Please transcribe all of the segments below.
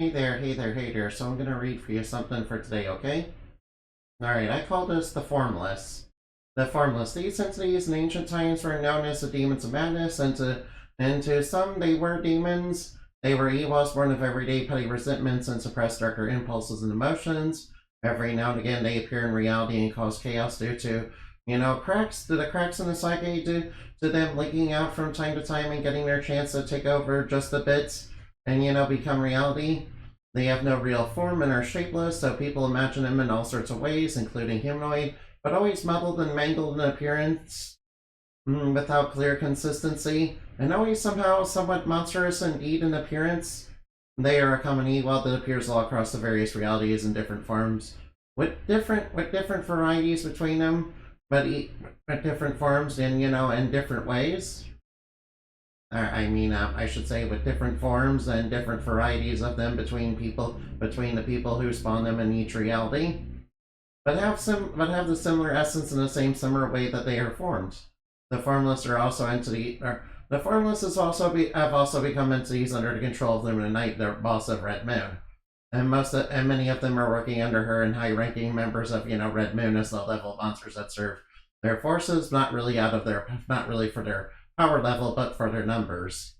Hey there, hey there, hey there. So I'm gonna read for you something for today, okay? Alright, I call this the Formless. The Formless. These entities in ancient times were known as the demons of madness, and to some they were demons. They were evils born of everyday petty resentments and suppressed darker impulses and emotions. Every now and again they appear in reality and cause chaos due to, cracks in the psyche to them leaking out from time to time and getting their chance to take over just a bit and become reality. They have no real form and are shapeless, so people imagine them in all sorts of ways, including humanoid, but always muddled and mangled in appearance, without clear consistency, and always somehow somewhat monstrous indeed in appearance. They are a common evil that appears all across the various realities in different forms, with different varieties between them, but different forms in different ways. I should say, with different forms and different varieties of them between the people who spawn them in each reality, but have the similar essence in the same similar way that they are formed. The formless are also entity. Or, the formless have also become entities under the control of Lumina Night, the boss of Red Moon, and many of them are working under her and high-ranking members of Red Moon as low-level monsters that serve their forces, not really for their power level, but for their numbers.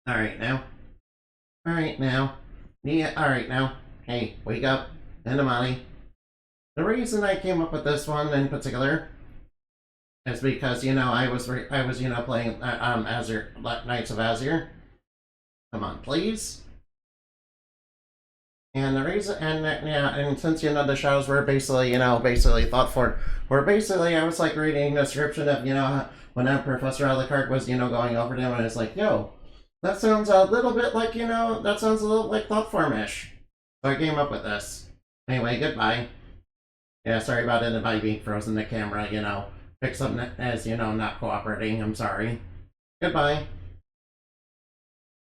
Alright now. Alright now. Yeah, alright now. Hey, wake up. Enamani. The reason I came up with this one in particular is because, I was playing Azure, Knights of Azure. Come on, please. And the reason, and since the shows were basically thought for, were basically I was like reading a description of when Professor Alucard was going over them, and it's like, yo, that sounds a little bit like that sounds a little like thought formish. So I came up with this. Anyway, goodbye. Yeah, sorry about it. If being frozen the camera, picks up as not cooperating. I'm sorry. Goodbye.